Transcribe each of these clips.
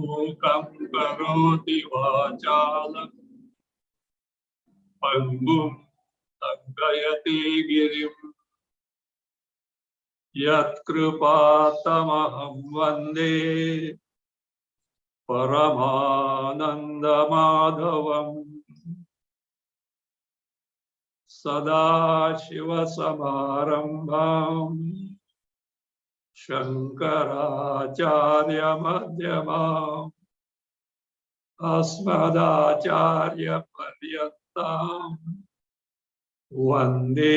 मूकं करोति वाचालं पङ्गुं लङ्घयति गिरिं यत्कृपातमहं वन्दे परमानन्दमाधवम् सदाशिवसमारम्भाम् शङ्कराचार्यमध्यमाम् अस्मदाचार्यपर्यन्ताम् वन्दे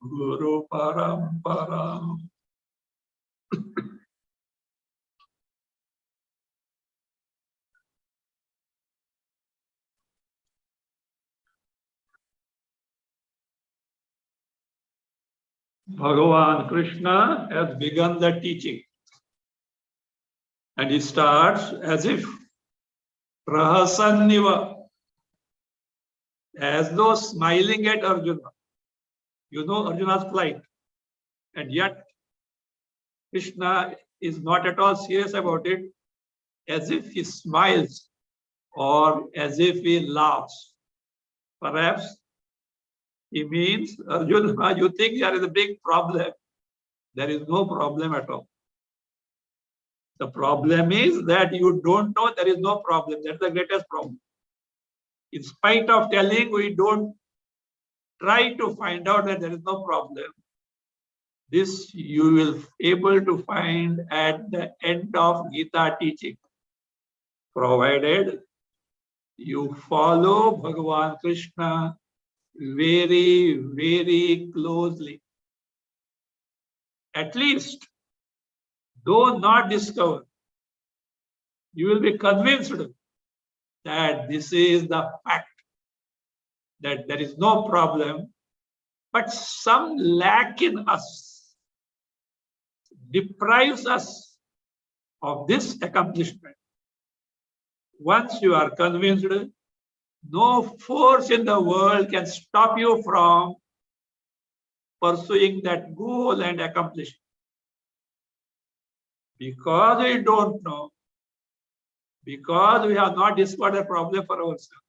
गुरुपरम्पराम्। Bhagavan Krishna has begun the teaching, and he starts as if Prahasanniva, as though smiling at Arjuna. You know Arjuna's plight, and yet Krishna is not at all serious about it, as if he smiles or as if he laughs. Perhaps he means, Arjuna, you think there is a big problem. There is no problem at all. The problem is that you don't know there is no problem. That's the greatest problem. In spite of telling, we don't try to find out that there is no problem. This you will be able to find at the end of Gita teaching, provided you follow Bhagavan Krishna very, very closely. At least, though not discovered, you will be convinced that this is the fact, that there is no problem, but some lack in us deprives us of this accomplishment. Once you are convinced, no force in the world can stop you from pursuing that goal and accomplishment. Because we don't know, because we have not discovered a problem for ourselves,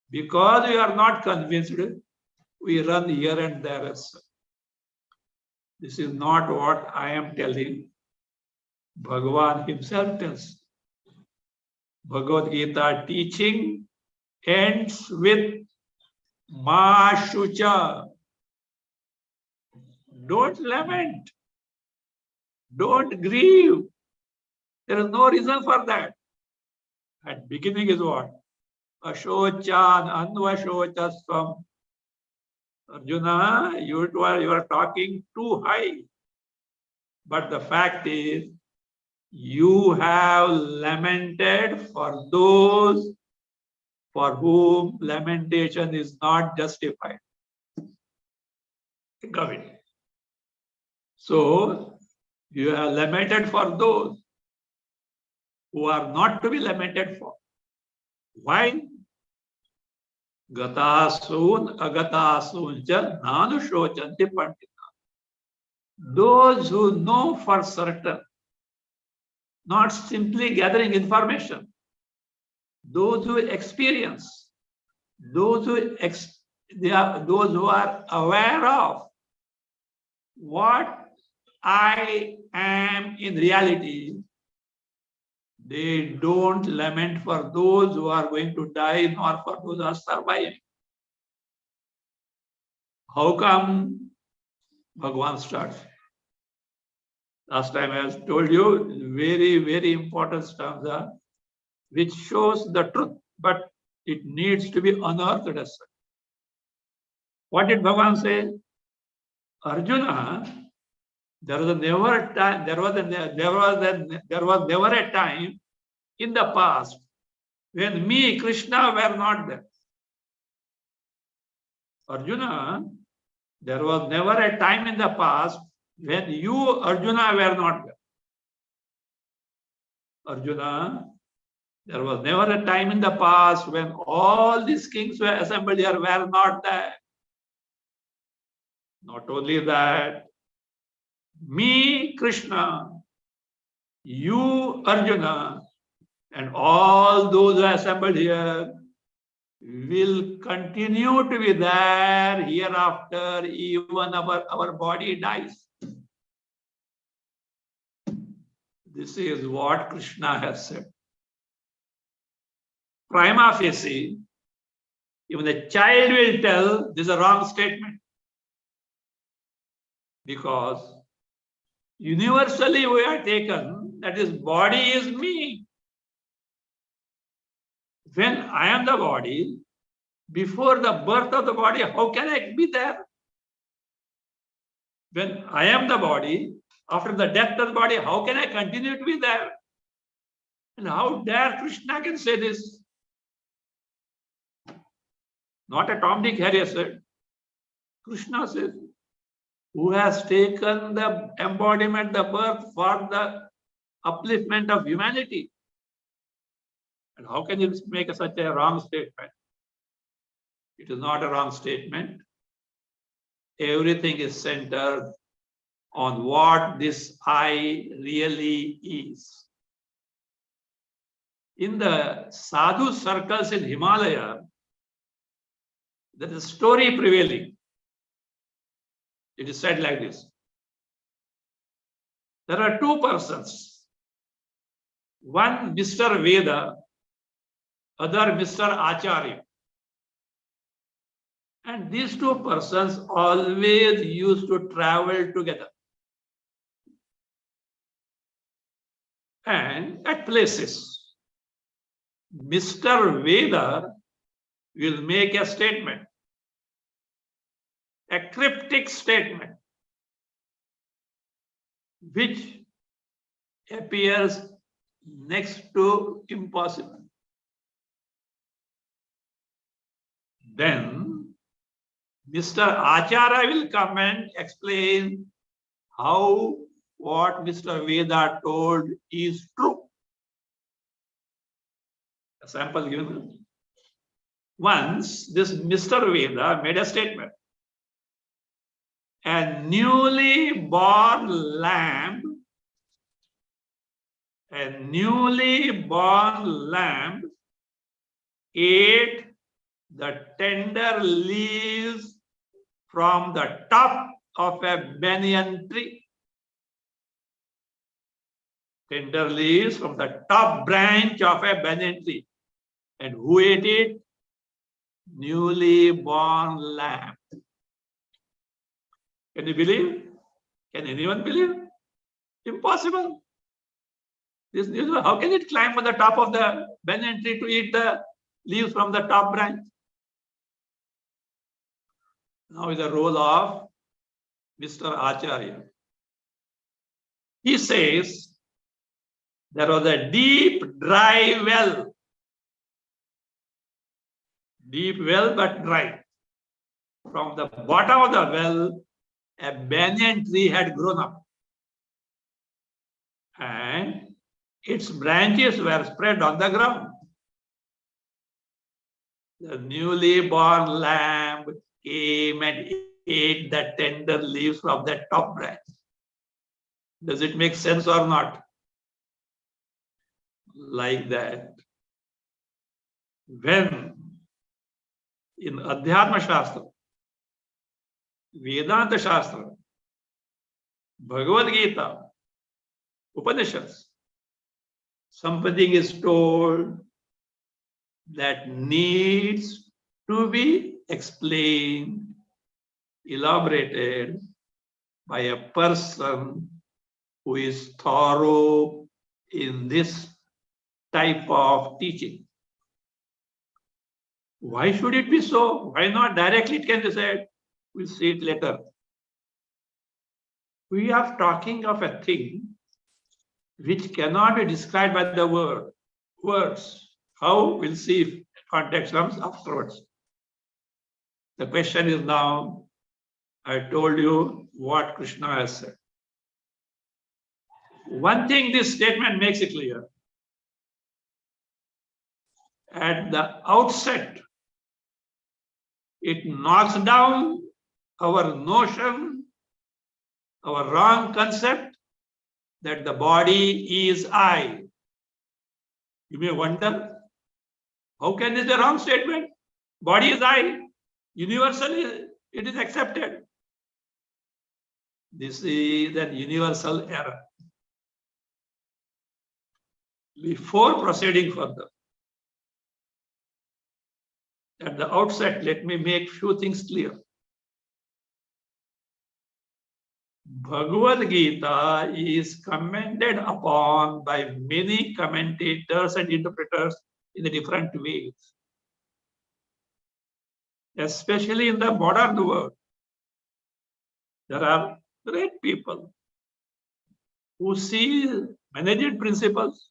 because we are not convinced, we run here and there. This is not what I am telling. Bhagavan himself tells. Bhagavad Gita teaching ends with Ma Shucha. Don't lament. Don't grieve. There is no reason for that. At beginning is what? Ashochan anvashocasvam. Arjuna, you are talking too high. But the fact is, you have lamented for those for whom lamentation is not justified. Think of it. So, you have lamented for those who are not to be lamented for. Why? Gatasun agatasun ja nanushocanti pandita. Those who know for certain, not simply gathering information, those who experience, those who are aware of what I am in reality, they don't lament for those who are going to die, nor for those who are surviving. How come? Bhagavan starts. Last time I have told you, very, very important stanza, which shows the truth, but it needs to be unearthed as such. What did Bhagavan say? Arjuna, there was never a time in the past when me, Krishna, were not there. Arjuna, there was never a time in the past when you, Arjuna, were not there. Arjuna, there was never a time in the past when all these kings were assembled here were not there. Not only that, me, Krishna, you, Arjuna, And all those who are assembled here will continue to be there hereafter, even our body dies. This is what Krishna has said. Prima facie, even a child will tell this is a wrong statement. Because universally we are taken that this body is me. When I am the body, before the birth of the body, how can I be there? When I am the body, after the death of the body, how can I continue to be there? And how dare Krishna can say this? Not a Tom, Dick, Harry said. Krishna says, who has taken the embodiment, the birth for the upliftment of humanity. And how can you make such a wrong statement? It is not a wrong statement. Everything is centered on what this I really is. In the sadhu circles in Himalaya, there is a story prevailing. It is said like this. There are two persons. One Mr. Veda, other Mr. Acharya. And these two persons always used to travel together. And at places, Mr. Veda will make a statement, a cryptic statement, which appears next to impossible. Then Mr. Acharya will come and explain how what Mr. Veda told is true. A sample given. Once this Mr. Veda made a statement. A newly born lamb ate the tender leaves from the top of a banyan tree. Tender leaves from the top branch of a banyan tree. And who ate it? Newly born lamb. Can you believe? Can anyone believe? Impossible. This news, how can it climb on the top of the banyan tree to eat the leaves from the top branch? Now is the role of Mr. Acharya. He says there was a deep, dry well. Deep well, but dry. From the bottom of the well, a banyan tree had grown up. And its branches were spread on the ground. The newly born lamb came and ate the tender leaves from the top branch. Does it make sense or not? Like that. When in Adhyatma Shastra, Vedanta Shastra, Bhagavad Gita, Upanishads, something is told that needs to be explained, elaborated by a person who is thorough in this type of teaching. Why should it be so? Why not directly it can be said? We'll see it later. We are talking of a thing which cannot be described by the words. How? We'll see if context comes afterwards. The question is now, I told you what Krishna has said. One thing this statement makes it clear. At the outset, it knocks down our notion, our wrong concept that the body is I. You may wonder, how can this be a wrong statement? Body is I. Universally, it is accepted. This is an universal error. Before proceeding further, at the outset, let me make few things clear. Bhagavad Gita is commented upon by many commentators and interpreters in a different ways. Especially in the modern world, there are great people who see management principles,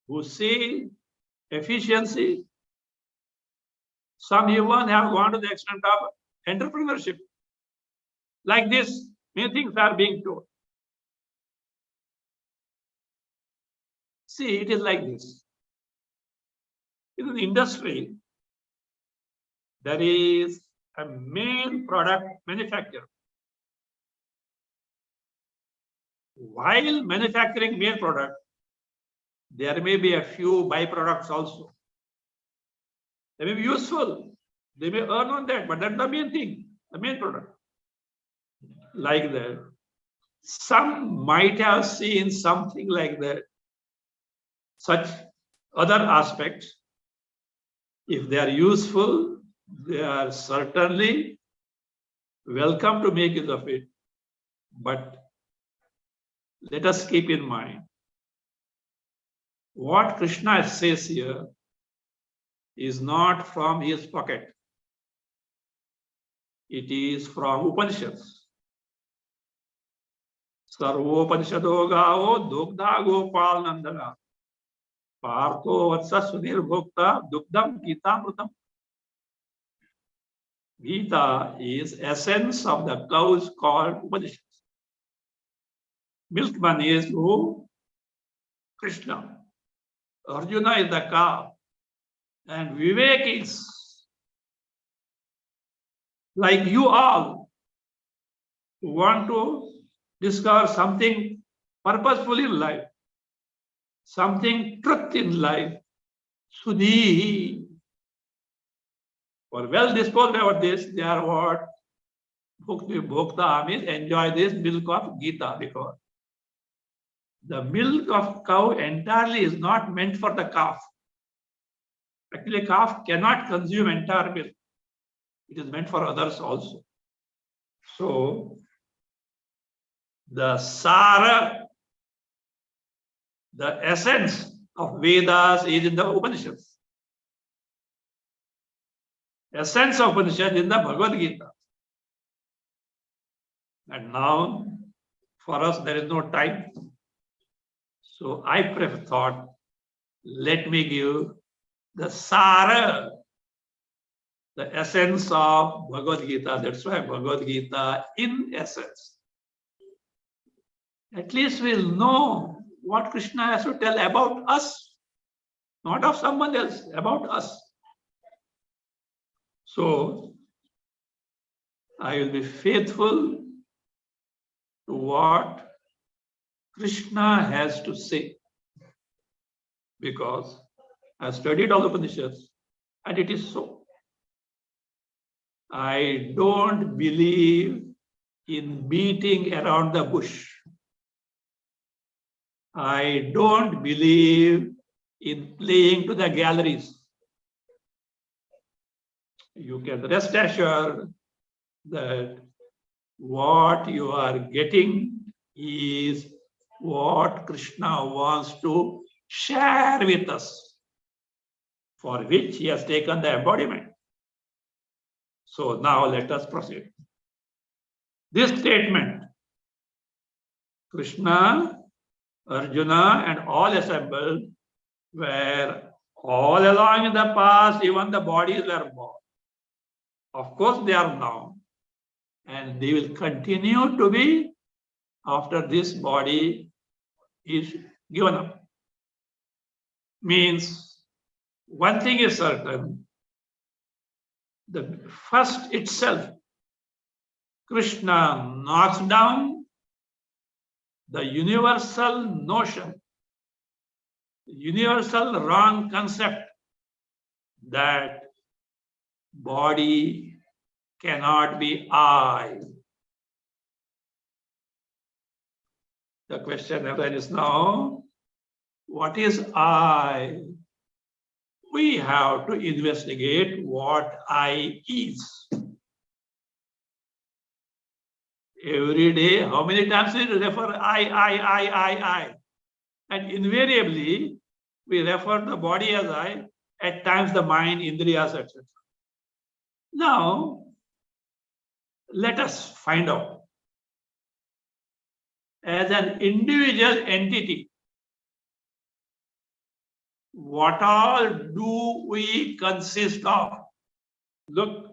who see efficiency. Some even have gone to the extent of entrepreneurship. Like this, many things are being told. See, it is like this. In the industry, there is a main product manufacturer. While manufacturing main product, there may be a few byproducts also. They may be useful. They may earn on that, but that's the main thing, the main product. Like that. Some might have seen something like that, such other aspects. If they are useful, they are certainly welcome to make use of it. But let us keep in mind what Krishna says here is not from his pocket. It is from Upanishads. Sarvopanishado gao dugdha gopal nandana partho vatsa sunir bhokta dugdham gitamrutam. Gita is essence of the cow is called Upanishads. Milkman is who? Krishna. Arjuna is the cow. And Vivek is like you all who want to discover something purposeful in life, something truth in life. Sudhi. For well disposed about this, they are what? Bhokta means enjoy this milk of Gita, because the milk of cow entirely is not meant for the calf. Actually, calf cannot consume entire milk. It is meant for others also. So, the Sara, the essence of Vedas is in the Upanishads. Essence of Upanishad in the Bhagavad Gita. And now, for us, there is no time. So I thought, let me give the Sara, the essence of Bhagavad Gita. That's why Bhagavad Gita in essence. At least we'll know what Krishna has to tell about us, not of someone else, about us. So I will be faithful to what Krishna has to say, because I studied all the Upanishads and it is so. I don't believe in beating around the bush. I don't believe in playing to the galleries. You can rest assured that what you are getting is what Krishna wants to share with us, for which he has taken the embodiment. So now let us proceed. This statement, Krishna, Arjuna, and all assembled were all along in the past, even the bodies were born. Of course, they are now, and they will continue to be after this body is given up. Means one thing is certain, the first itself, Krishna knocks down the universal notion universal wrong concept that body cannot be I. The question is now, what is I? We have to investigate what I is. Every day, how many times we refer I. And invariably, we refer the body as I, at times the mind, indriyas, etc. Now, let us find out. As an individual entity, what all do we consist of? Look,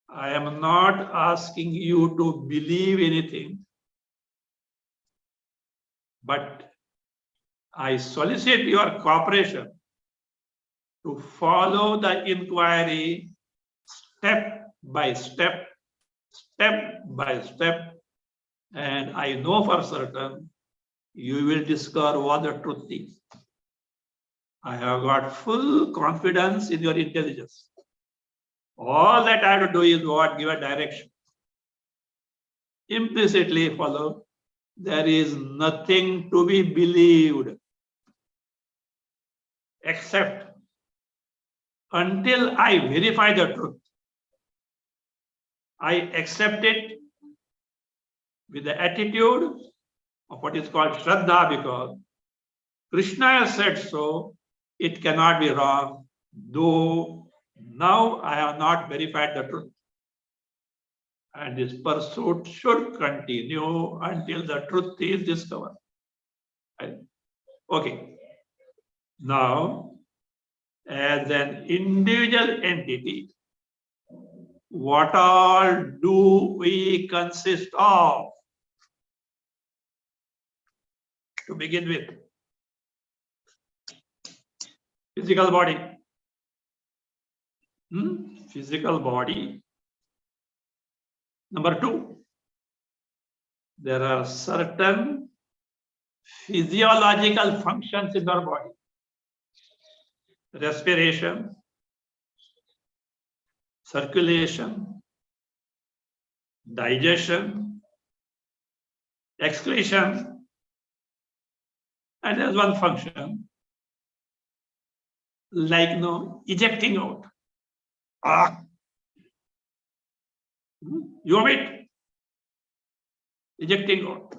I am not asking you to believe anything, but I solicit your cooperation to follow the inquiry step by step, and I know for certain you will discover what the truth is. I have got full confidence in your intelligence. All that I have to do is what? Give a direction. Implicitly follow. There is nothing to be believed except until I verify the truth. I accept it with the attitude of what is called Shraddha, because Krishna has said so, it cannot be wrong, though now I have not verified the truth. And this pursuit should continue until the truth is discovered. Okay. Now, as an individual entity, what all do we consist of? To begin with, physical body. Physical body. Number two, there are certain physiological functions in our body. Respiration, circulation, digestion, excretion, and there's one function like ejecting out. You vomit, ejecting out.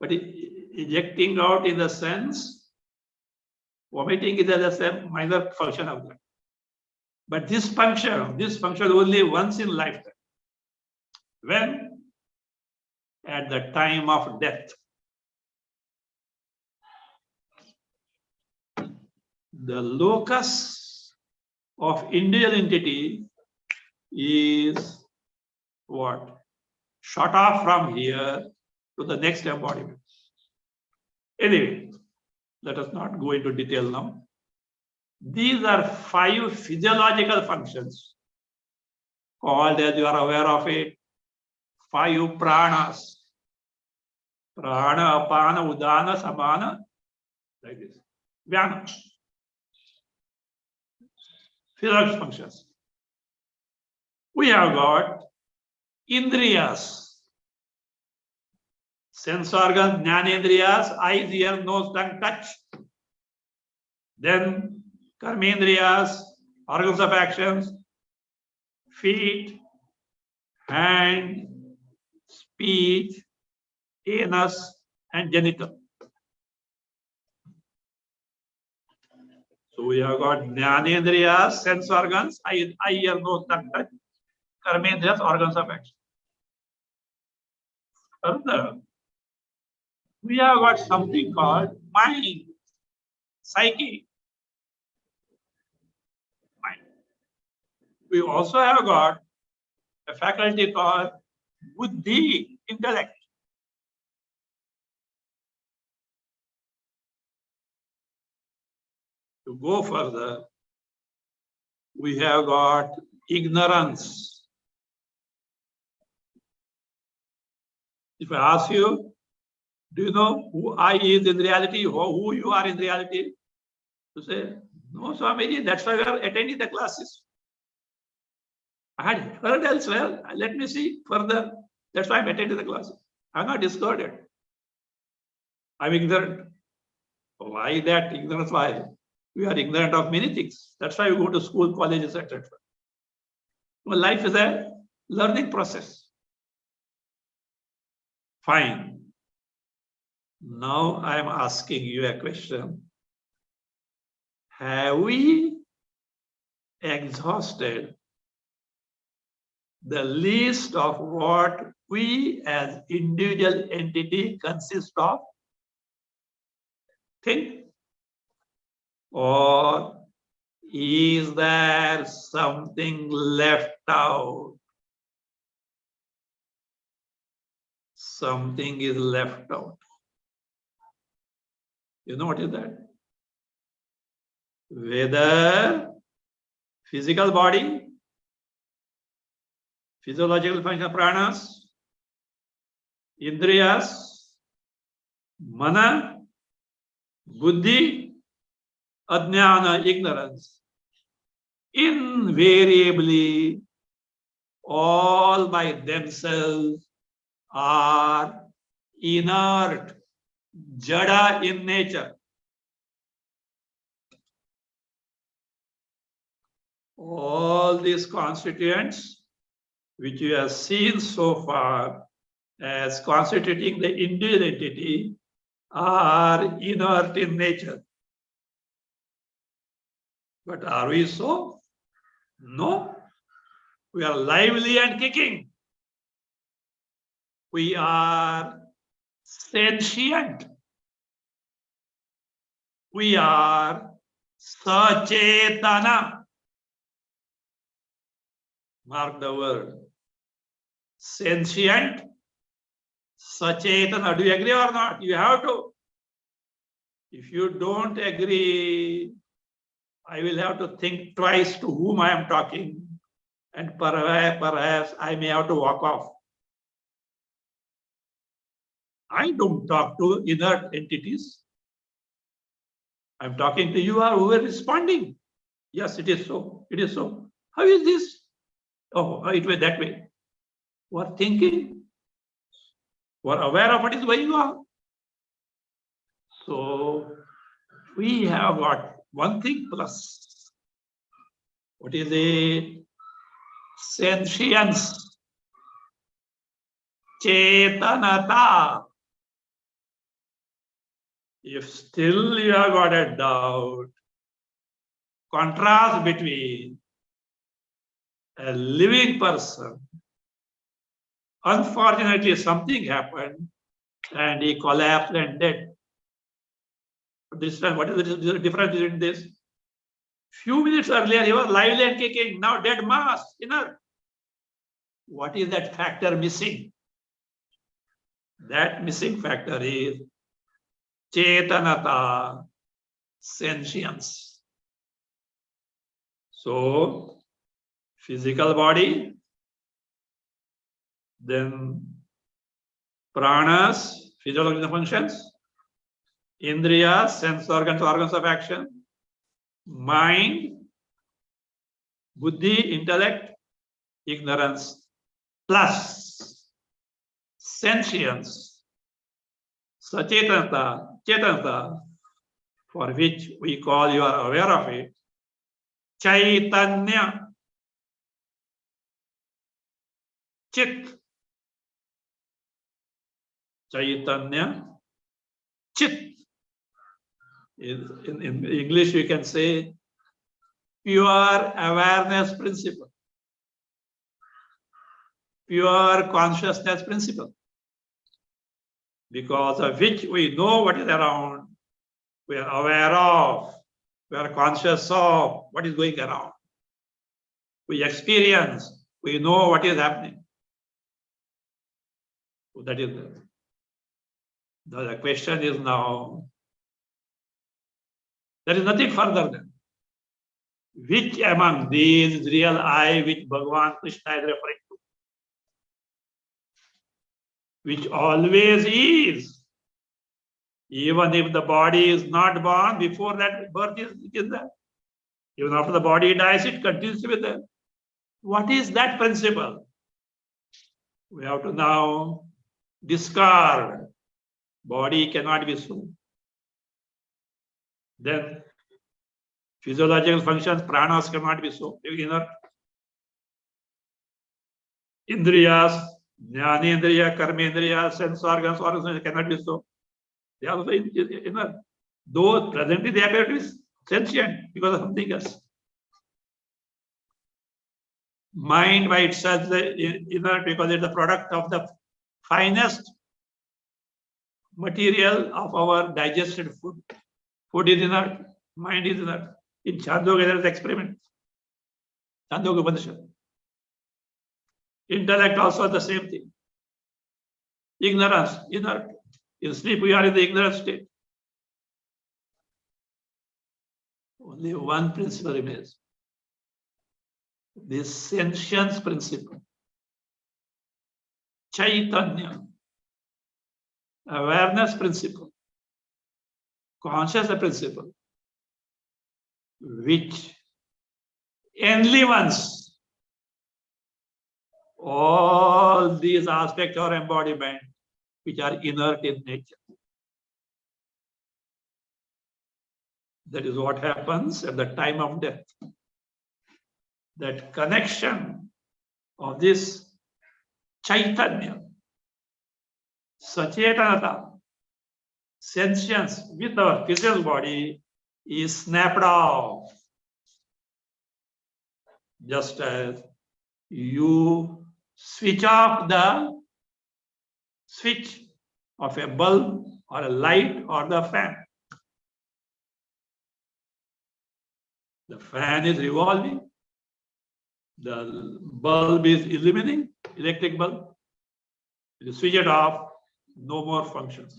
But ejecting out in the sense, vomiting is the same minor function of that. But this function only once in lifetime. When? At the time of death. The locus of individual entity is what? Shut off from here to the next embodiment. Anyway, let us not go into detail now. These are 5 physiological functions called, as you are aware of it, 5 pranas. Prana, apana, udana, samana, like this. Vyana. Physiological functions. We have got indriyas. Sense organs, jnanendriyas, eyes, ears, nose, tongue, touch. Then karmendriyas, organs of actions, feet, hand, speech, anus, and genital. So we have got jnanendriyas, sense organs, eye, ear, nose, tongue, touch. Karmendriyas, organs of action. Further, we have got something called mind, psyche. Mind. We also have got a faculty called buddhi, intellect. To go further, we have got ignorance. If I ask you, Do you know who I is in reality, or who you are in reality? To say, no, Swamiji, that's why we are attending the classes. I had heard elsewhere. Let me see further. That's why I'm attending the classes. I'm not discovered it. I'm ignorant. Why that ignorance? Why? We are ignorant of many things. That's why we go to school, colleges, etc. Well, life is a learning process. Fine. Now I am asking you a question. Have we exhausted the list of what we as individual entity consist of? Think. Or is there something left out? Something is left out. You know what is that? Whether physical body, physiological function of pranas, indriyas, mana, buddhi, ajnana, ignorance, invariably all by themselves are inert, jada in nature. All these constituents which you have seen so far as constituting the individual entity are inert in nature. But are we so? No. We are lively and kicking. We are sentient. We are sachetana. Mark the word. Sentient, sachetana. Do you agree or not? You have to. If you don't agree, I will have to think twice to whom I am talking, and perhaps I may have to walk off. I don't talk to inert entities. I'm talking to you who are responding. Yes, it is so. It is so. How is this? Oh, it was that way. We're thinking. We're aware of what is going on. So we have got one thing plus. What is it? Sentience. Chetanata. If still you have got a doubt, contrast between a living person, unfortunately something happened and he collapsed and dead. This time, what is the difference between this? Few minutes earlier he was lively and kicking, now dead mass, inert. What is that factor missing? That missing factor is Chetanata, sentience. So, physical body, then pranas, physiological functions, indriyas, sense organs, organs of action, mind, buddhi, intellect, ignorance, plus sentience, sachetanata, chetanata, for which we call you are aware of it, chaitanya, chit, chaitanya, chit. In English, we can say pure awareness principle, pure consciousness principle, because of which we know what is around, we are aware of, we are conscious of what is going around. We experience, we know what is happening. So that is the question is now, there is nothing further than which among these is real I which Bhagavan Krishna is referring to, which always is, Even if the body is not born, before that birth is there. Even after the body dies, it continues to be there. What is that principle? We have to now discard. Body cannot be so. Then physiological functions, pranas cannot be so. Inner indriyas, jnanendriya, karmendriya, sense organs cannot be so. They are also inner. Though presently they appear to be sentient because of something else. Mind by itself is inert because it's the product of the finest material of our digested food. Food is inert, mind is inert. In Chandogya there is experiment. Chandogya Upanishad. Intellect also the same thing. Ignorance, inert. In sleep we are in the ignorant state. Only one principle remains. This sentience principle. Chaitanya. Awareness principle. Consciousness principle. Which enlivens all these aspects of embodiment which are inert in nature. That is what happens at the time of death. That connection of this Chaitanya, Sachetanata, sentience with our physical body is snapped off. Just as you switch off the switch of a bulb or a light or the fan. The fan is revolving. The bulb is illuminating, electric bulb. You switch it off, no more functions.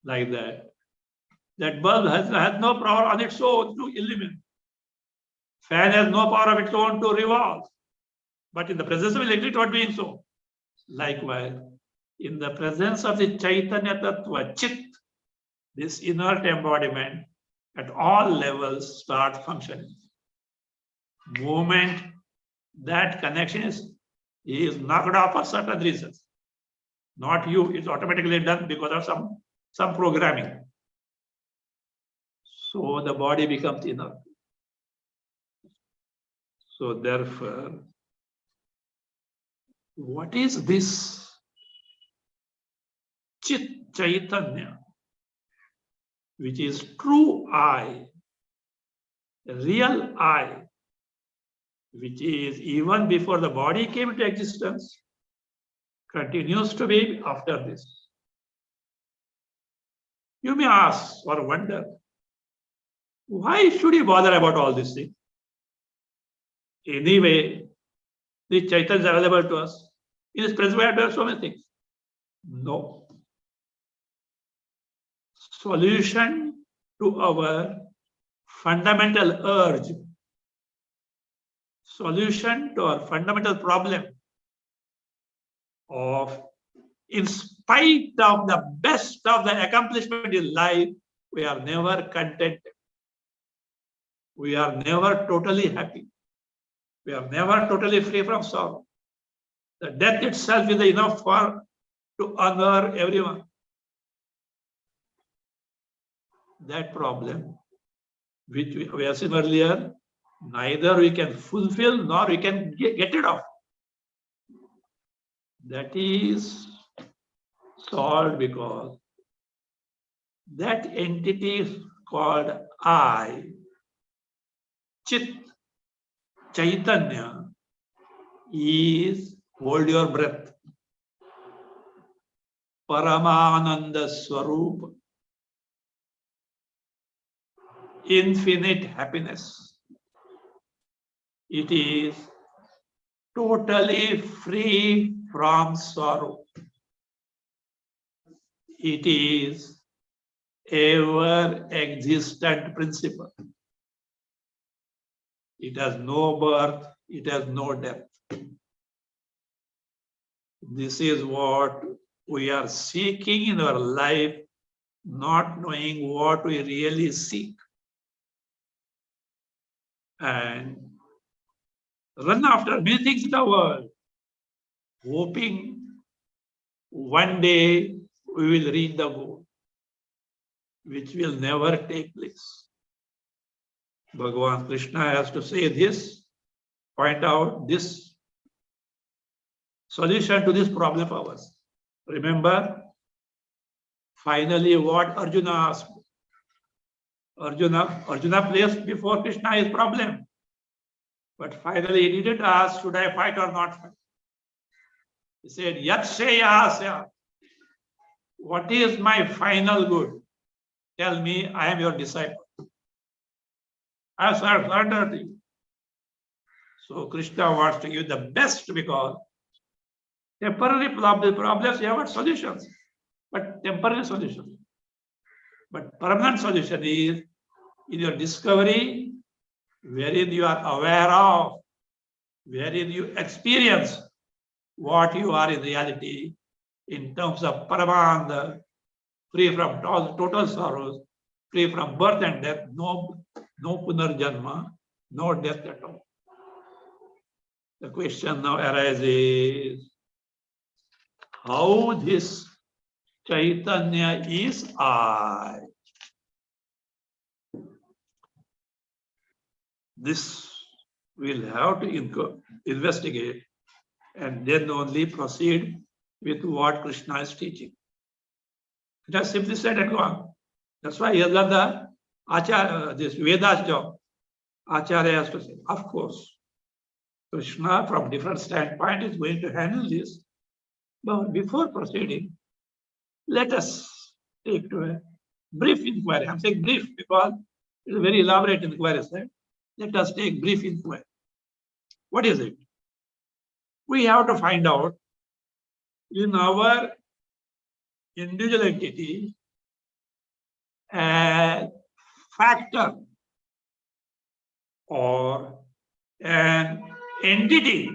Like that. That bulb has no power on its own to illuminate. Fan has no power of its own to revolve. But in the presence of electricity, not being so. Likewise, in the presence of the Chaitanya Tattva, Chit, this inert embodiment at all levels start functioning. Moment that connection is knocked off for certain reasons. Not you, it's automatically done because of some programming. So the body becomes inert. So therefore, what is this Chit Chaitanya, which is true I, real I, which is even before the body came into existence, continues to be after this. You may ask or wonder, why should you bother about all these things? Anyway, the Chaitanya is available to us. In his presence, we have done so many things. No. Solution to our fundamental urge, solution to our fundamental problem of, in spite of the best of the accomplishment in life, we are never contented. We are never totally happy. We are never totally free from sorrow. The death itself is enough to honor everyone. That problem, which we have seen earlier, neither we can fulfill nor we can get rid of. That is solved because that entity called I, Chit, Chaitanya, is, hold your breath, Paramananda Swarupa, infinite happiness. It is totally free from sorrow. It is ever existent principle. It has no birth, it has no death. This is what we are seeking in our life not knowing what we really seek, and run after many things in the world, hoping one day we will reach the goal, which will never take place. Bhagavan Krishna has to say this, point out this solution to this problem of ours. Remember, finally, what Arjuna asked. Arjuna placed before Krishna his problem. But finally, he didn't ask, should I fight or not fight? He said, Yat Sheyasya. What is my final good? Tell me, I am your disciple. I surrender to you. So Krishna wants to give the best, because temporary problems, you have got solutions, but temporary solutions. But permanent solution is in your discovery, wherein you are aware of, wherein you experience what you are in reality in terms of Paramananda, free from total sorrows, free from birth and death, no punarjanma, no death at all. The question now arises, how this Chaitanya is I? This we'll have to investigate and then only proceed with what Krishna is teaching. Just simply said and gone. That's why he has done the Acharya, this Veda's job. Acharya has to say, of course, Krishna from different standpoint is going to handle this. But before proceeding, let us take to a brief inquiry. I'm saying brief because it's a very elaborate inquiry. Let us take brief inquiry. What is it? We have to find out in our individual entity a factor or an entity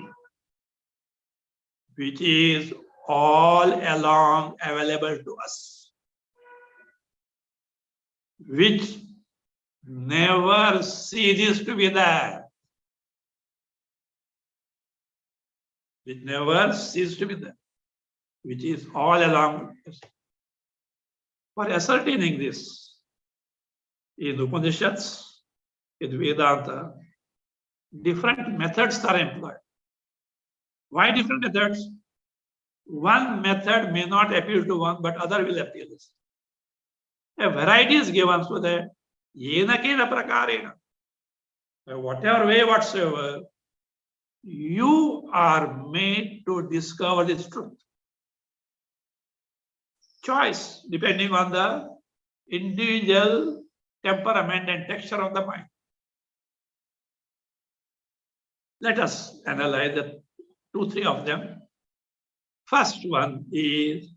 which is all along available to us, which never ceases to be there, which never ceases to be there, which is all along. For ascertaining this, in Upanishads, in Vedanta, different methods are employed. Why different methods? One method may not appeal to one, but other will appeal. A variety is given so that yena kena prakarena, whatever way whatsoever, you are made to discover this truth. Choice depending on the individual temperament and texture of the mind. Let us analyze the 2-3 of them. First one is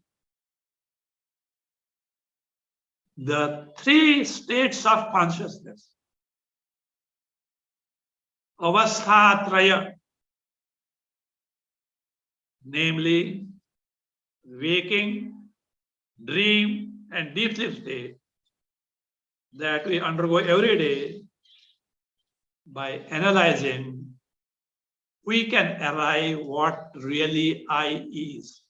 the 3 states of consciousness. Avasthatraya, namely waking, dream, and deep sleep state that we undergo every day. By analyzing, we can arrive what really I is.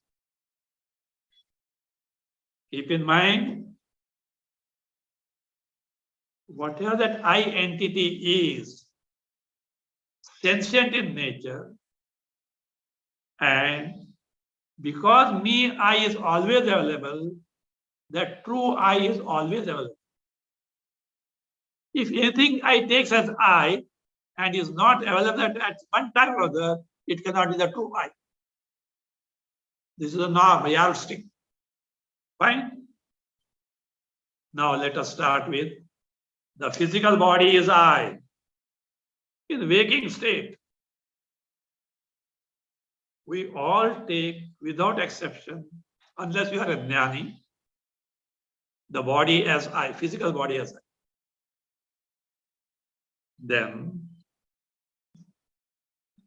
Keep in mind, whatever that I entity is, sentient in nature, and because me, I is always available, that true I is always available. If anything I takes as I and is not available at one time or other, it cannot be the true I. This is a norm, a yardstick. Fine? Now let us start with the physical body is I. In waking state, we all take, without exception, unless you are a jnani, the body as I, physical body as I. Then,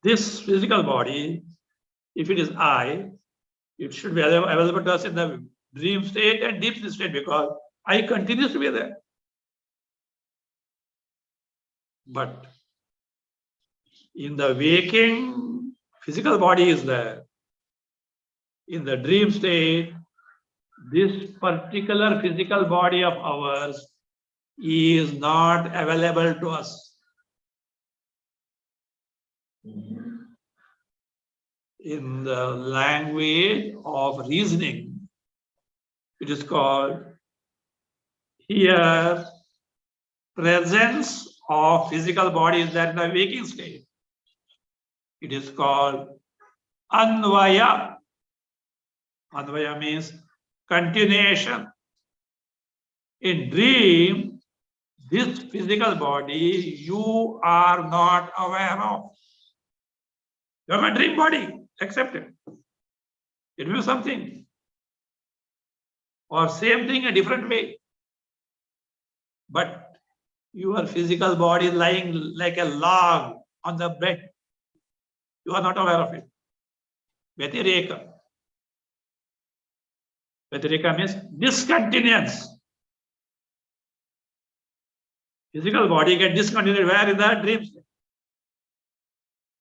this physical body, if it is I, it should be available to us in the dream state and deep sleep state, because I continues to be there. But in the waking, physical body is there. In the dream state, this particular physical body of ours is not available to us. In the language of reasoning, it is called here presence of physical body is there in the waking state. It is called anvaya. Anvaya means continuation. In dream, this physical body you are not aware of. You have a dream body, accept it. It will be something. Or same thing a different way. But your physical body is lying like a log on the bed. You are not aware of it. Vyatireka. Vyatireka means discontinuance. Physical body gets discontinued where in the dream state.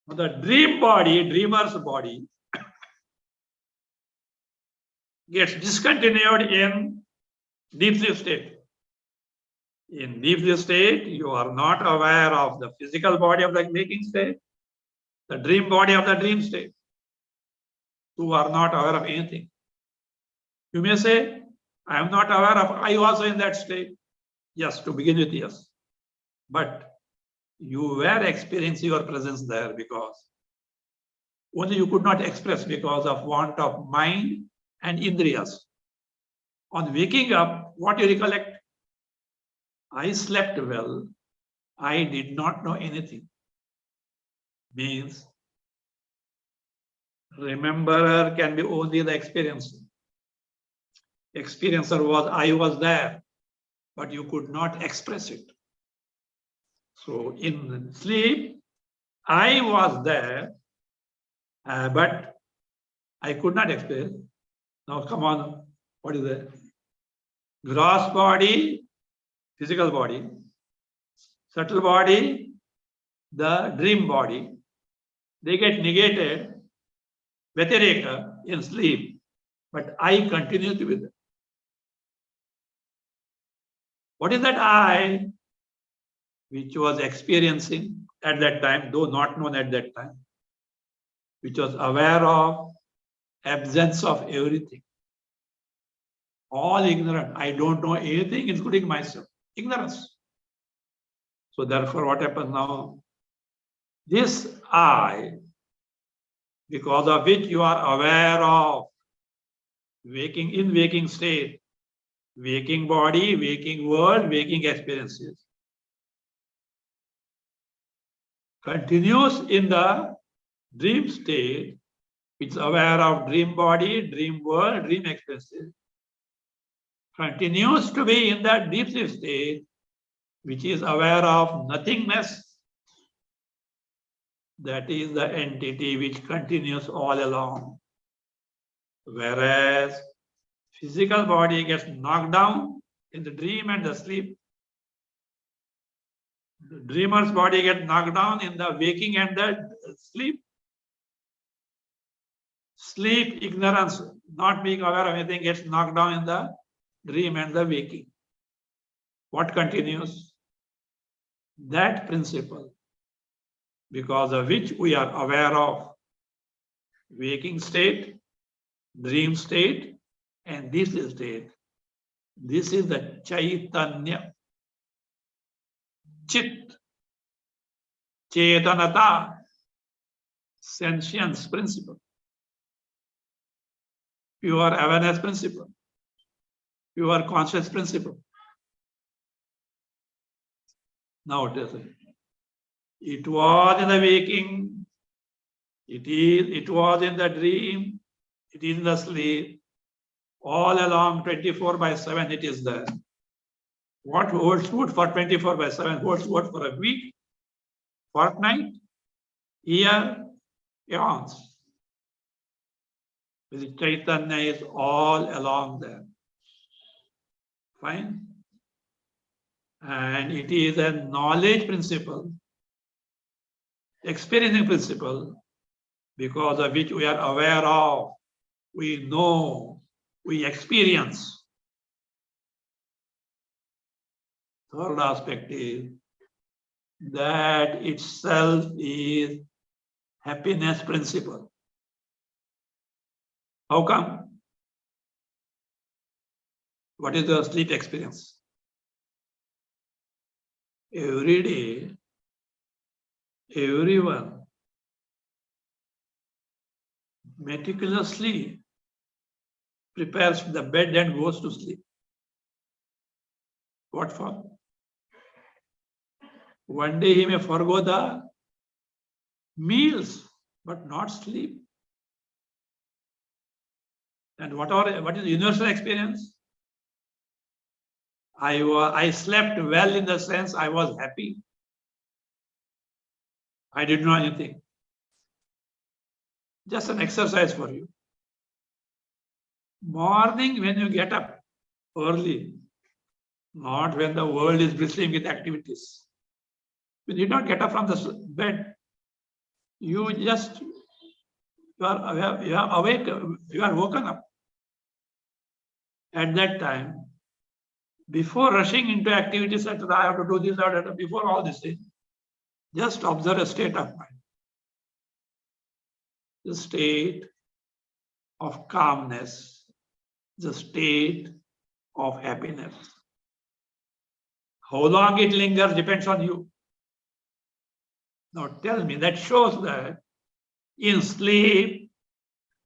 The dream body, dreamer's body, gets discontinued in deep sleep state. In deep sleep state, you are not aware of the physical body of the waking state, the dream body of the dream state. You are not aware of anything. You may say, I am not aware of, I also in that state. Yes, to begin with, yes. But you were experiencing your presence there because only you could not express because of want of mind and indriyas. On waking up, what you recollect? I slept well. I did not know anything. Means rememberer can be only the experiencer. Experiencer was I was there, but you could not express it. So in sleep, I was there, but I could not express. Now come on, what is that? Gross body, physical body, subtle body, the dream body, they get negated, vyatireka, in sleep, but I continue to be there. What is that I which was experiencing at that time, though not known at that time, which was aware of absence of everything? All ignorant. I don't know anything, including myself. Ignorance. So therefore, what happens now? This I, because of which you are aware of waking in waking state, waking body, waking world, waking experiences, continues in the dream state, which is aware of dream body, dream world, dream experiences, continues to be in that deep sleep state, which is aware of nothingness. That is the entity which continues all along. Whereas physical body gets knocked down in the dream and the sleep. The dreamer's body gets knocked down in the waking and the sleep. Sleep, ignorance, not being aware of anything, gets knocked down in the dream and the waking. What continues? That principle, because of which we are aware of waking state, dream state, and this state. This is the Chaitanya, Chit, Chetanata, sentience principle, pure awareness principle, pure conscious principle. Now it is. It was in the waking, it was in the dream, it is in the sleep. All along 24/7 it is there. What holds good for 24/7 holds good for a week, fortnight, year, eons. The Chaitanya is all along there. Fine. And it is a knowledge principle, experiencing principle, because of which we are aware of, we know, we experience. Third aspect is that itself is happiness principle. How come? What is the sleep experience? Every day, everyone meticulously prepares the bed and goes to sleep. What for? One day he may forgo the meals, but not sleep. And what is the universal experience? I slept well in the sense I was happy. I didn't know anything. Just an exercise for you. Morning when you get up early, not when the world is bristling with activities. You did not get up from the bed. You are awake, you are woken up. At that time, before rushing into activities that I have to do this, I have to, before all this thing, just observe a state of mind. The state of calmness, the state of happiness. How long it lingers depends on you. Now tell me, that shows that in sleep,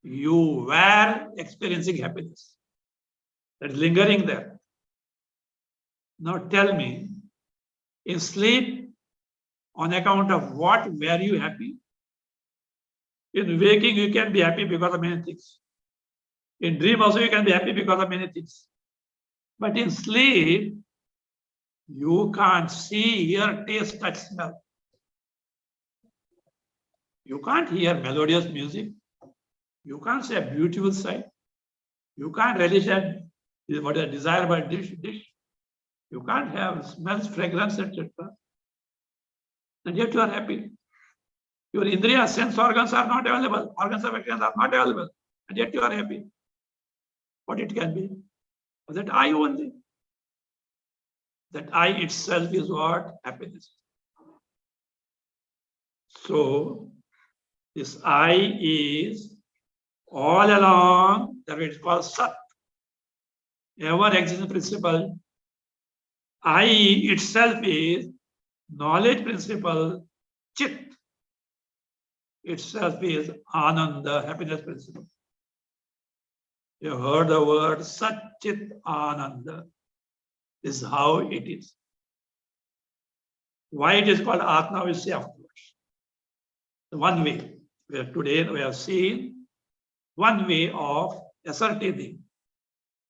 you were experiencing happiness. That's lingering there. Now tell me, in sleep, on account of what were you happy? In waking, you can be happy because of many things. In dream also, you can be happy because of many things. But in sleep, you can't see, hear, taste, touch, smell. You can't hear melodious music. You can't see a beautiful sight. You can't relish what a desirable dish. You can't have smells, fragrance, etc. And yet you are happy. Your indriya sense organs are not available. Organs of experience are not available. And yet you are happy. What it can be? That I only. That I itself is what? Happiness. So, this I is all along, that is called Sat. Ever existing principle. I itself is knowledge principle, Chit. Itself is Ananda, happiness principle. You heard the word Sat Chit Ananda. This is how it is. Why it is called Atma, we'll see afterwards. One way, where today we have seen one way of ascertaining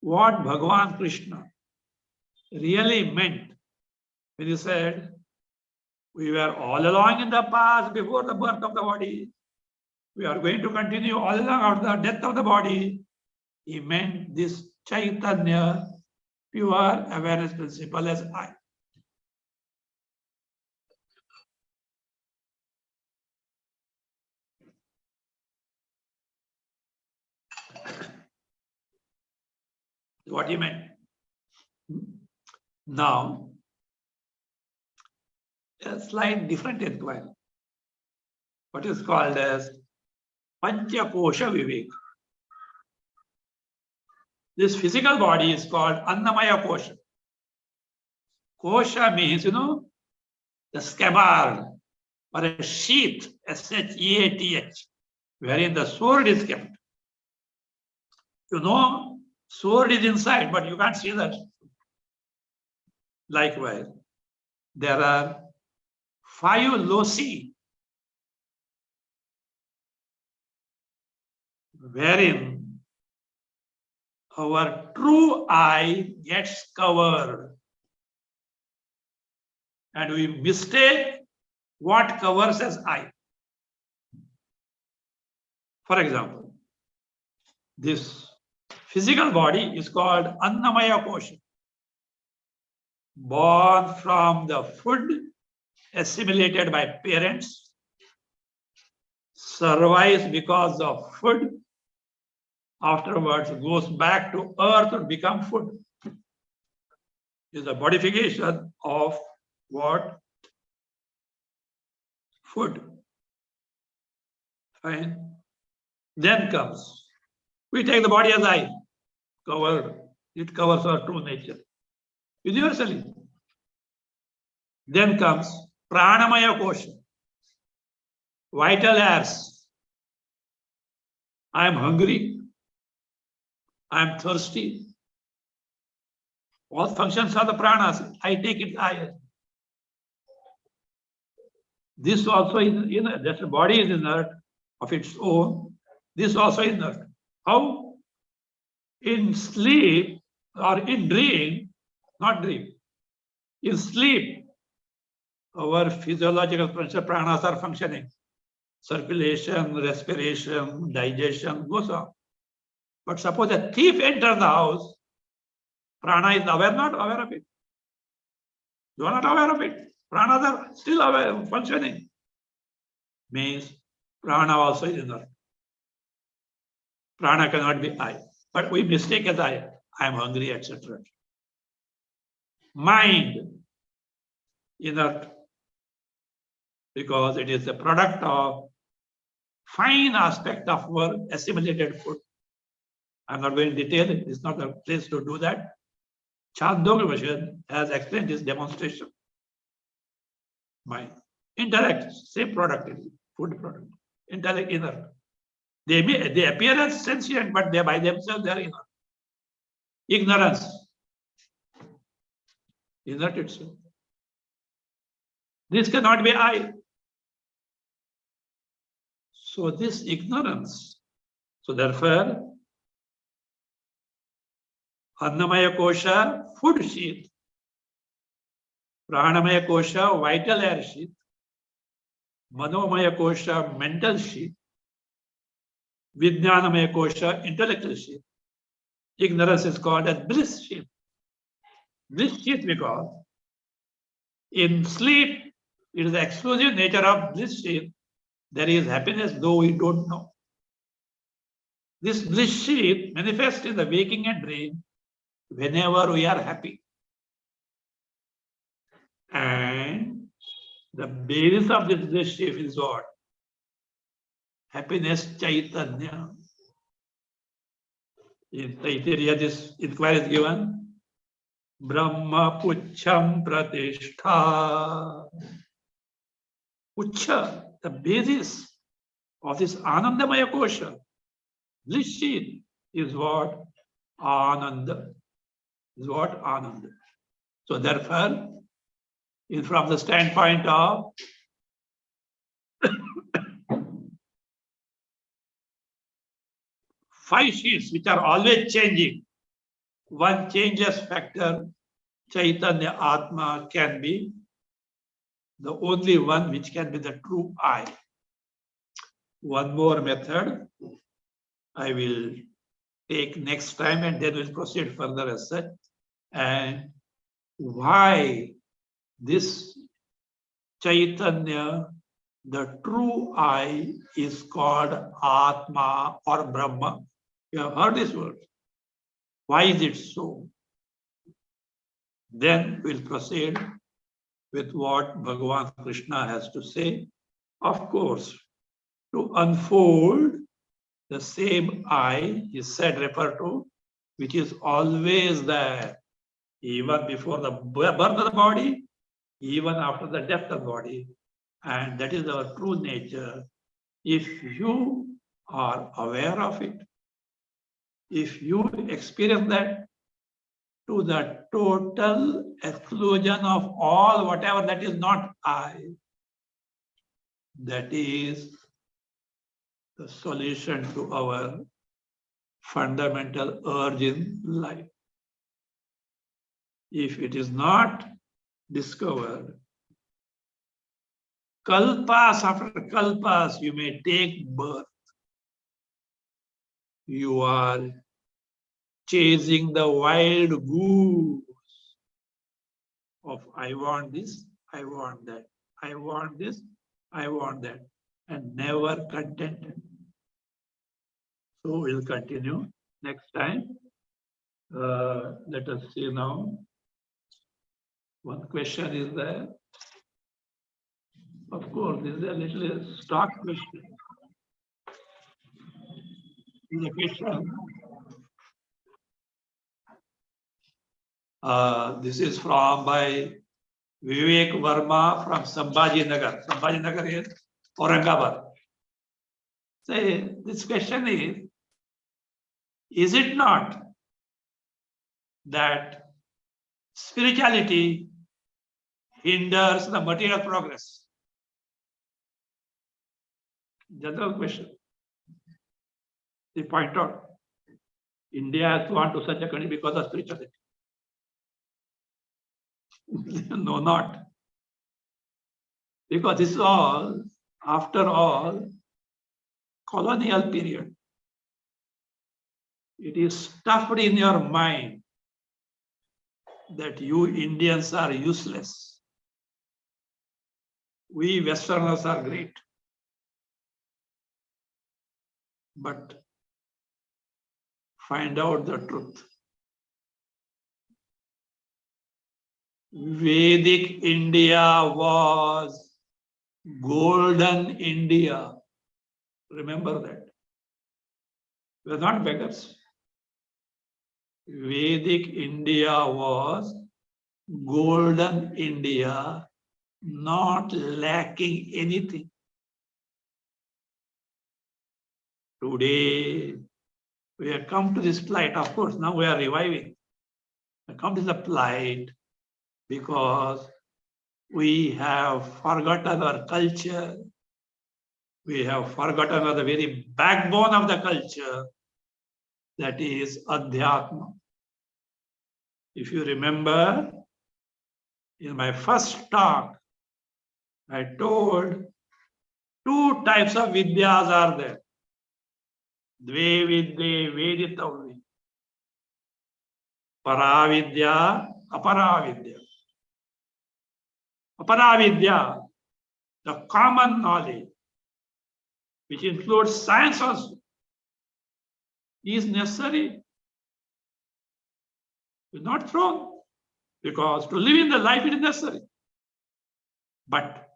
what Bhagavan Krishna really meant when he said, we were all along in the past before the birth of the body. We are going to continue all along after the death of the body. He meant this Chaitanya, pure awareness principle as I. What he meant. Now, a slight different inquiry. What is called as Panchakosha Vivek. This physical body is called Annamaya Kosha. Kosha means, the scabbard or a sheath, S-H-E-A-T-H, wherein the sword is kept. Sword is inside, but you can't see that. Likewise, there are 5 loci wherein our true I gets covered. And we mistake what covers as I. For example, this physical body is called Annamaya Kosha. born from the food assimilated by parents, survives because of food, afterwards goes back to earth to become food. Is a modification of what? Food. Fine. Then comes, we take the body as I, covered, it covers our true nature, universally. Then comes Pranamaya Kosha, vital airs. I am hungry, I am thirsty. All functions are the pranas. I take it I. This also is inert. That the body is inert of its own. This also is inert. How? In sleep or in dream, not dream. In sleep, our physiological pranas are functioning. Circulation, respiration, digestion goes on. But suppose a thief enters the house, prana is aware, not aware of it. You are not aware of it. Pranas are still aware, functioning. Means prana also is inert. Prana cannot be I. But we mistake as I am hungry, etc. Mind, inert, because it is the product of fine aspect of our assimilated food. I'm not going to detail it. It's not a place to do that. Chandogya has explained this demonstration. Mind. Intellect, same product, food product. Intellect, inert. They appear as sentient, but they by themselves they are inert. Ignorance, inert itself. This cannot be I. So this ignorance. So therefore, Annamaya Kosha, food sheath. Pranamaya Kosha, vital air sheath. Manomaya Kosha, mental sheath. Vijnanamaya Kosha, intellectual sheath. Ignorance is called as bliss sheath. Bliss sheath because in sleep, it is the exclusive nature of bliss sheath. There is happiness, though we don't know. This bliss sheath manifests in the waking and dream whenever we are happy. And the basis of this bliss sheath is what? Happiness Chaitanya. In Taittiriya, this inquiry is given. Brahma Pucham Pratishtha. Pucha, the basis of this Anandamaya Kosha. Bliss sheath is what? Ananda. Is what? Ananda. So therefore, from the standpoint of five sheets which are always changing, one changeless factor, Chaitanya Atma, can be the only one which can be the true I. One more method I will take next time, and then we'll proceed further as such. And why this Chaitanya, the true I, is called Atma or Brahma. You have heard this word. Why is it so? Then we'll proceed with what Bhagavan Krishna has to say. Of course, to unfold the same I is said, refer to, which is always there, even before the birth of the body, even after the death of the body. And that is our true nature. If you are aware of it, if you experience that to the total exclusion of all whatever that is not I, that is the solution to our fundamental urge in life. If it is not discovered, kalpas after kalpas, you may take birth. You are chasing the wild goose. of I want this, I want that, I want this, I want that, and never contented. So we'll continue next time. Let us see now. One question is there. Of course, this is a little stock question. The question. This is from by Vivek Verma from Sambhaji Nagar. Sambhaji Nagar is Aurangabad. Say, this question is it not that spirituality hinders the material progress? General question. They point out India has gone to such a country because of spirituality. No, not. Because this is all, after all, colonial period. It is stuffed in your mind that you Indians are useless. We Westerners are great. But find out the truth. Vedic India was golden India. Remember that. We are not beggars. Vedic India was golden India, not lacking anything. Today, we have come to this plight. Of course, now we are reviving. We have come to the plight because we have forgotten our culture. We have forgotten the very backbone of the culture, that is Adhyatma. If you remember, in my first talk, I told 2 types of vidyas are there. Dve vidye veditavya. Paravidya, aparavidya. Aparavidya, the common knowledge, which includes science also, is necessary. It's not thrown, because to live in the life it is necessary. But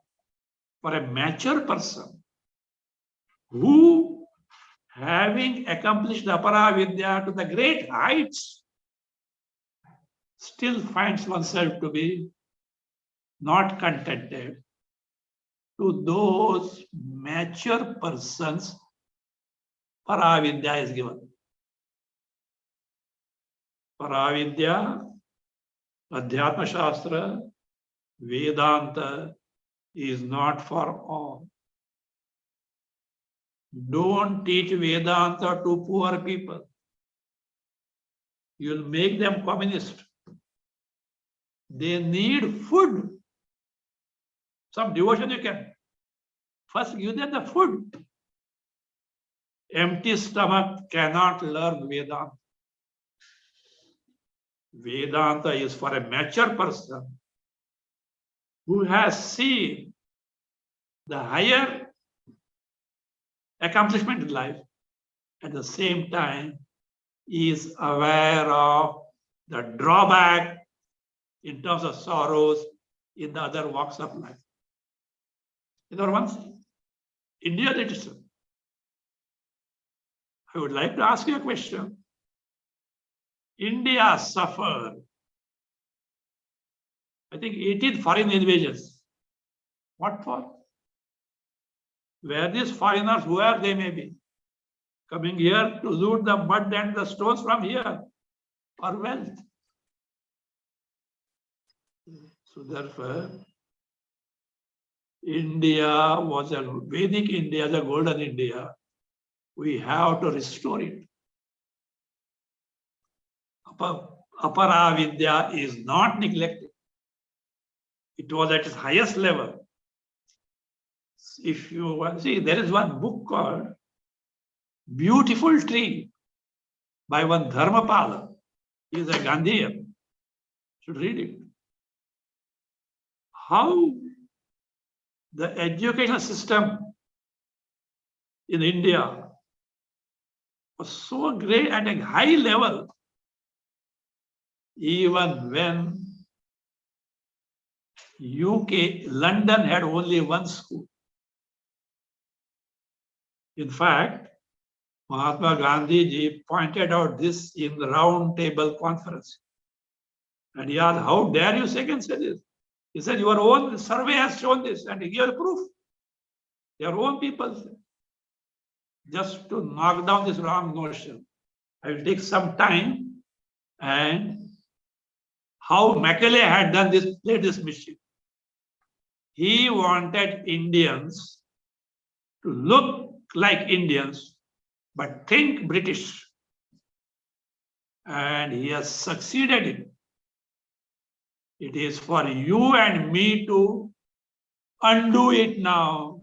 for a mature person who, having accomplished the Aparavidya to the great heights, still finds oneself to be not contented, to those mature persons, Paravidya is given. Paravidya, Adhyatma Shastra, Vedanta is not for all. Don't teach Vedanta to poor people. You'll make them communist. They need food. Some devotion you can. First give them the food. Empty stomach cannot learn Vedanta. Vedanta is for a mature person who has seen the higher accomplishment in life, at the same time is aware of the drawback in terms of sorrows in the other walks of life. In other words, India literature. I would like to ask you a question. India suffered, I think, 18 foreign invasions. What for? Were these foreigners, whoever they may be, coming here to loot the mud and the stones from here for wealth? So therefore, India was a Vedic India, the golden India. We have to restore it. Aparavidya is not neglected. It was at its highest level. If you want to see, there is one book called Beautiful Tree by one Dharmapala. He is a Gandhian. You should read it. how the educational system in India was so great at a high level, even when UK, London had only one school. In fact, Mahatma Gandhi ji pointed out this in the round table conference. And he asked, how dare you second say this? He said, your own survey has shown this, and he gave proof. Your own people. Just to knock down this wrong notion, I will take some time and how Macaulay had done this, played this mission. He wanted Indians to look like Indians, but think British. And he has succeeded in it. It is for you and me to undo it now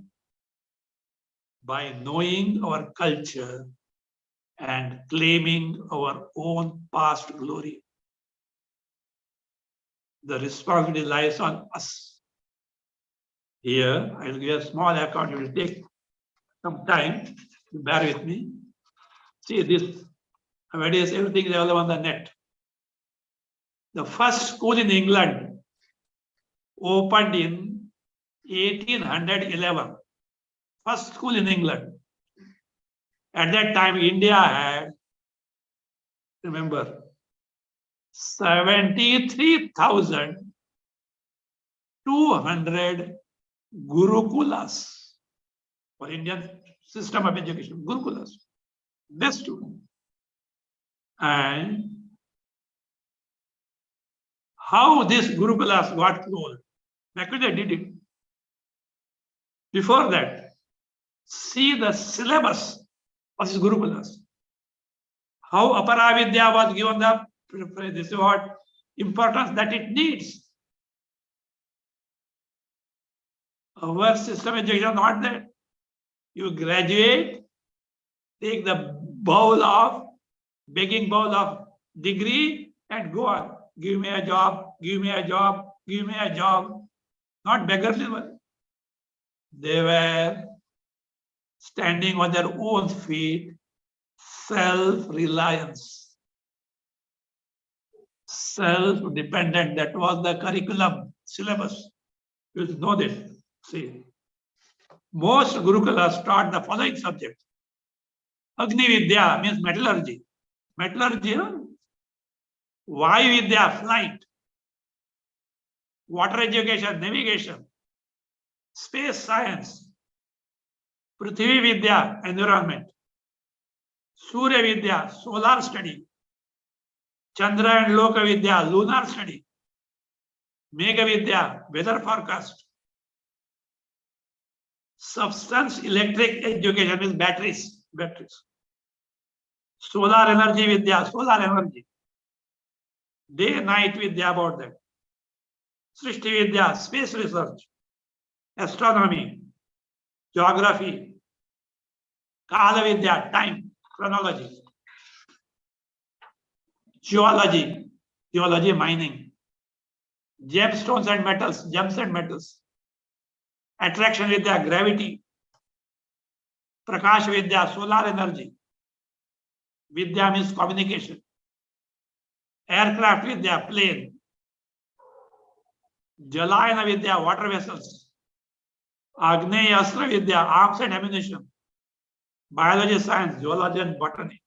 by knowing our culture and claiming our own past glory. The responsibility lies on us. Here, I will give a small account. It will take some time. Bear with me. See this. Nowadays, everything is available on the net. The first school in England opened in 1811. First school in England. At that time, India had, remember, 73,200 Gurukulas for Indian system of education. Gurukulas, best student. And how this Gurukulas got closed? Macaulay did it. Before that, see the syllabus of this Gurukulas. How Aparavidya was given the, this is what importance that it needs. Our system education is not that. You graduate, take the begging bowl of degree and go on. Give me a job, give me a job, give me a job. Not beggars level. They were standing on their own feet, self-reliance, self-dependent. That was the curriculum syllabus. You know this. See, most Gurukulas taught the following subjects. Agni Vidya means metallurgy. Metallurgy, huh? Vayu Vidya, flight. Water education, navigation. Space science. Prithvi Vidya, environment. Surya Vidya, solar study. Chandra and Loka Vidya, lunar study. Megha Vidya, weather forecast. Substance electric education means batteries. Solar energy Vidya, solar energy. Day night Vidya about that. Srishti Vidya, space research. Astronomy. Geography. Kala Vidya, time, chronology. Geology, mining. Gemstones and metals, gems and metals. Attraction Vidya, gravity. Prakash Vidya, solar energy. Vidya means communication. Aircraft Vidya, plane. Jalayana Vidya, water vessels. Agneya Astra Vidya, arms and ammunition. Biology, science, zoology and botany.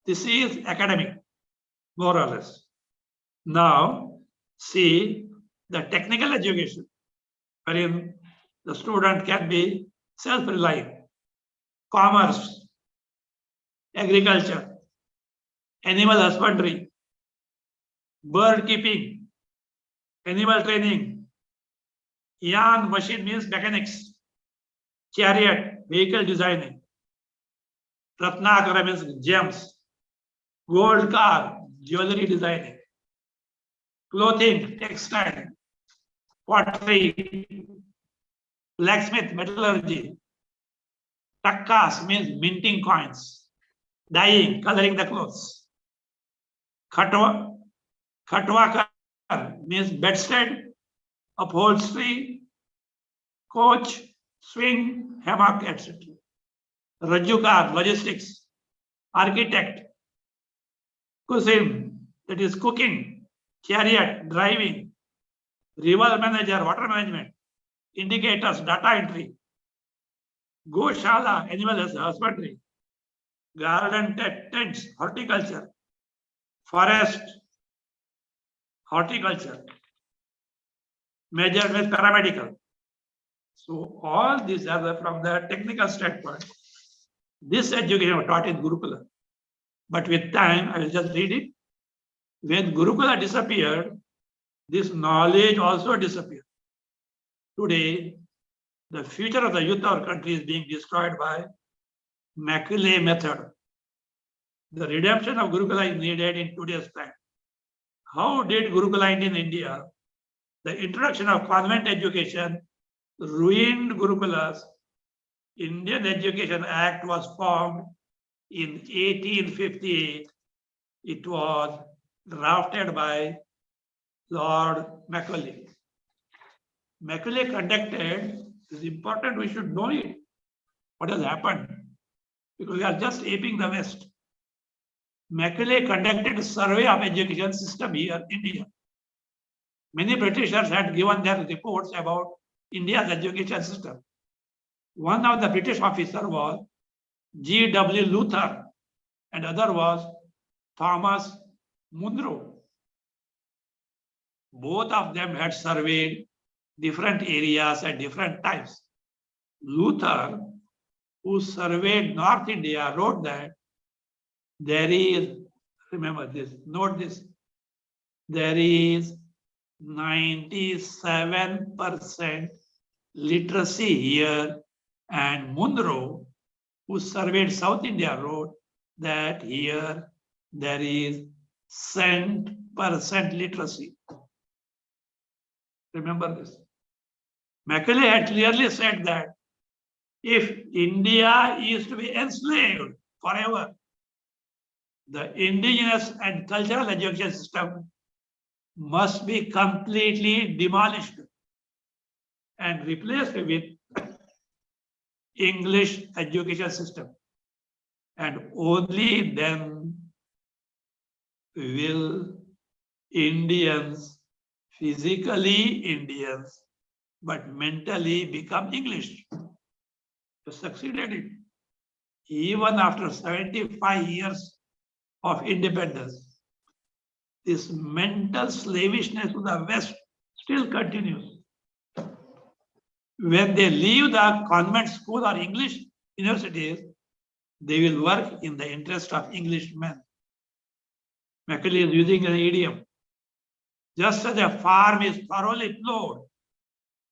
This is academic, more or less. Now, see the technical education, wherein the student can be self-reliant. Commerce, agriculture, animal husbandry, bird keeping, animal training. Yarn machine means mechanics. Chariot, vehicle designing. Ratnakara means gems. Gold car, jewelry designing. Clothing, textile. Pottery. Blacksmith, metallurgy. Takkas means minting coins. Dyeing, coloring the clothes. Khatwakar means bedstead upholstery, coach, swing, hammock, etc. Rajukar, logistics, architect, cuisine, that is cooking, chariot, driving, river manager, water management, indicators, data entry, Goshala, animal husbandry, garden tents, horticulture, forest, horticulture, measurement, paramedical. So all these are from the technical standpoint. This education was taught in Gurukula. But with time, I will just read it. When Gurukula disappeared, this knowledge also disappeared. Today, the future of the youth of our country is being destroyed by Macaulay method. The redemption of Gurukula is needed in today's time. How did Gurukula end in India? The introduction of convent education ruined Gurukulas. Indian Education Act was formed in 1858. It was drafted by Lord Macaulay. Macaulay conducted, this is important, we should know it, what has happened, because we are just aping the West. Macaulay conducted a survey of education system here in India. Many Britishers had given their reports about India's education system. One of the British officers was G.W. Luther, and other was Thomas Munro. Both of them had surveyed different areas at different times. Luther, who surveyed North India, wrote that there is, remember this, note this, there is 97% literacy here, and Munro, who surveyed South India, wrote that here there is 100% literacy. Remember this. Macaulay had clearly said that if India is to be enslaved forever, the indigenous and cultural education system must be completely demolished and replaced with English education system. And only then will Indians, physically Indians, but mentally become English. They succeeded it. Even after 75 years of independence, this mental slavishness to the West still continues. When they leave the convent school or English universities, they will work in the interest of Englishmen. Macaulay is using an idiom. Just as a farm is thoroughly plowed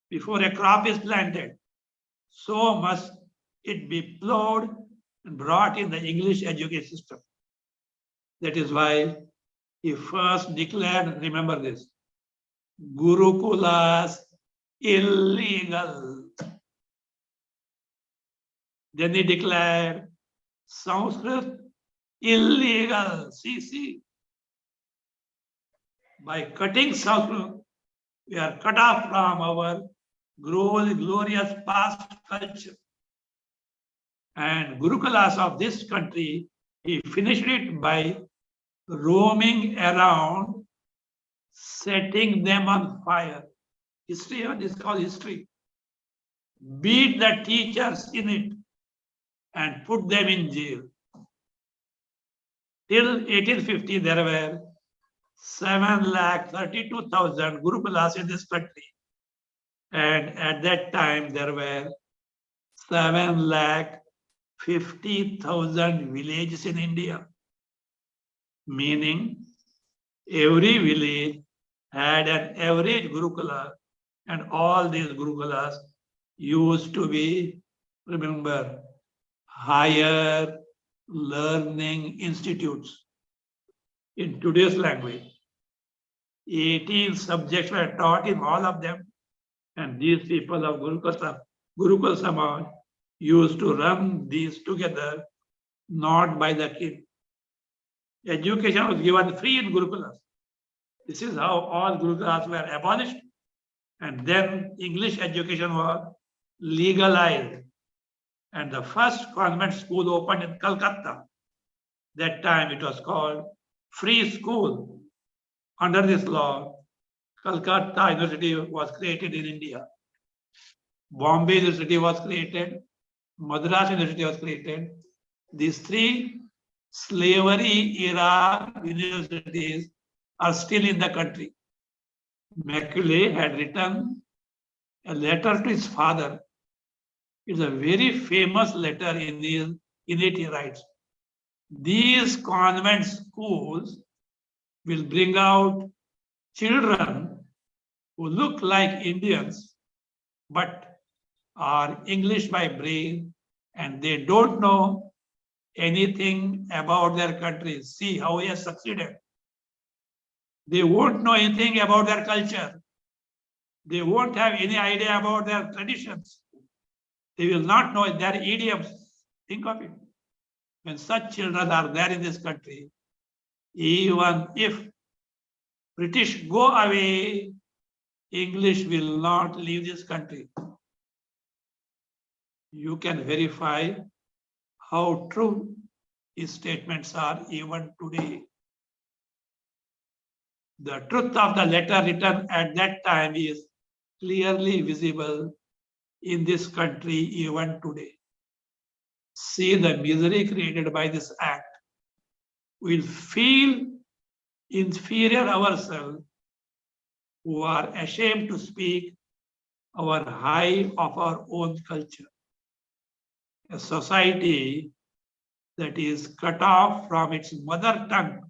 before a crop is planted, so must it be plowed and brought in the English education system. That is why he first declared, remember this, Gurukulas illegal. Then he declared Sanskrit illegal. See. By cutting Sanskrit, we are cut off from our glorious past culture. And Gurukulas of this country, he finished it by roaming around, setting them on fire. History, this is called history. Beat the teachers in it and put them in jail. Till 1850, there were 732,000 Gurukulas in this country. And at that time, there were 750,000 villages in India. Meaning, every village had an average Gurukula, and all these Gurukulas used to be, remember, higher learning institutes. In today's language, 18 subjects were taught in all of them, and these people of Gurukul Samaj used to run these together, not by the king. Education was given free in Gurukulas. This is how all Gurukulas were abolished And then English education was legalized. And the first convent school opened in Calcutta. That time it was called Free School. Under this law, Calcutta University was created in India. Bombay University was created. Madras University was created. These three slavery era universities are still in the country. Macaulay had written a letter to his father. It's a very famous letter in it he writes, these convent schools will bring out children who look like Indians, but are English by brain, and they don't know anything about their country. See how he has succeeded. They won't know anything about their culture. They won't have any idea about their traditions. They will not know their idioms. Think of it. When such children are there in this country, even if British go away, English will not leave this country. You can verify how true his statements are even today. The truth of the letter written at that time is clearly visible in this country even today. See the misery created by this act. We'll feel inferior ourselves who are ashamed to speak our high of our own culture. A society that is cut off from its mother tongue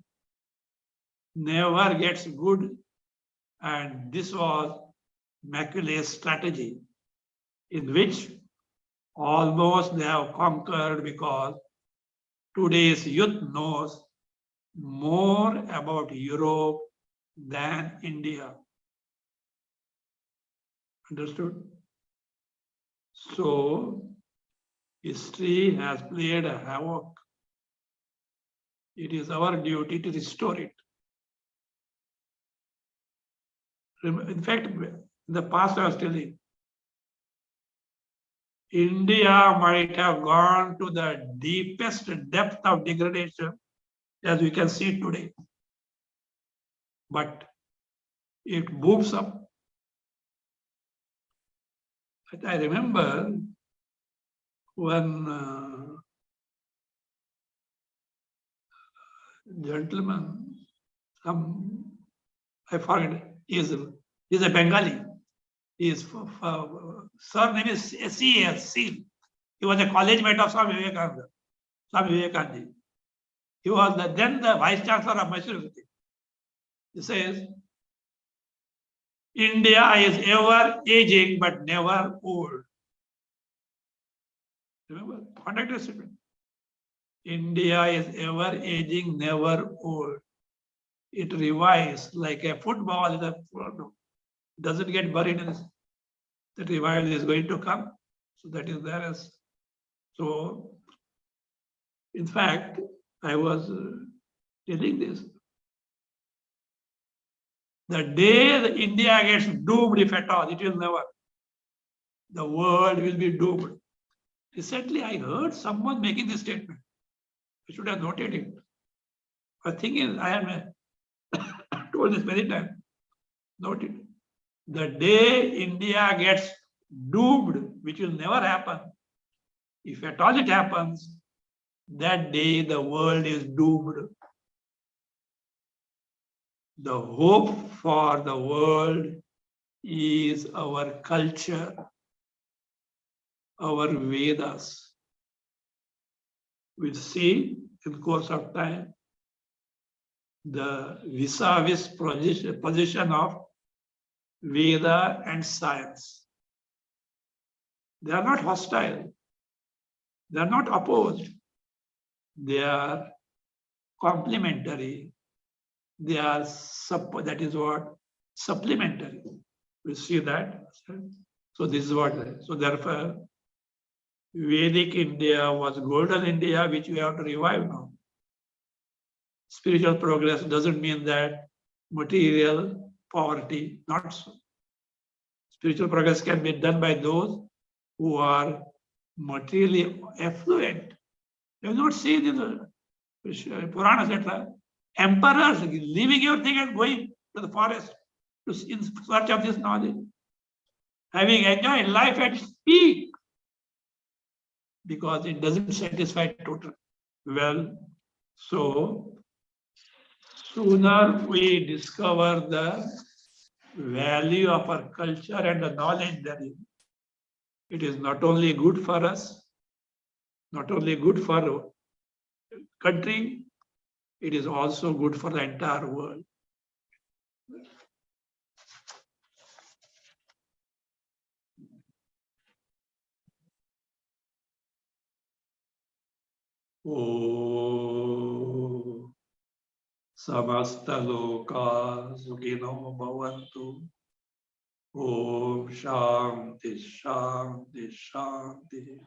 never gets good, and this was Macaulay's strategy, in which almost they have conquered, because today's youth knows more about Europe than India. Understood? So, history has played a havoc. It is our duty to restore it. In fact, in the past I was telling, India might have gone to the deepest depth of degradation as we can see today. But it moves up. I remember one gentleman, I forget, he's a Bengali. His surname is Seal. He was a college mate of Swami Vivekananda. He was then the vice chancellor of Mysore University. He says, India is ever aging but never old. Remember, contractor statement. India is ever aging, never old. It revives like a football. Doesn't get buried in this. The revival is going to come. So that is there as. So, in fact, I was telling this. The day the India gets doomed, if at all, it will never. The world will be doomed. Recently, I heard someone making this statement. I should have noted it. The thing is, I have told this many times. Note it. The day India gets doomed, which will never happen, if at all it happens, that day the world is doomed. The hope for the world is our culture, our Vedas. We'll see in the course of time the vis-a-vis position of Veda and science. They are not hostile. They are not opposed. They are complementary. They are that is what supplementary. We see that. So this is what. So therefore, Vedic India was golden India, which we have to revive now. Spiritual progress doesn't mean that material poverty, not so. Spiritual progress can be done by those who are materially affluent. You have not seen in the Puranas, etc. Emperors leaving everything and going to the forest in search of this knowledge, having enjoyed life at its peak, because it doesn't satisfy totally. Well, so sooner we discover the value of our culture and the knowledge therein, it is not only good for us, not only good for our country, it is also good for the entire world. Oh, samasta loka sukino bhavantu. Om Shanti Shanti Shanti.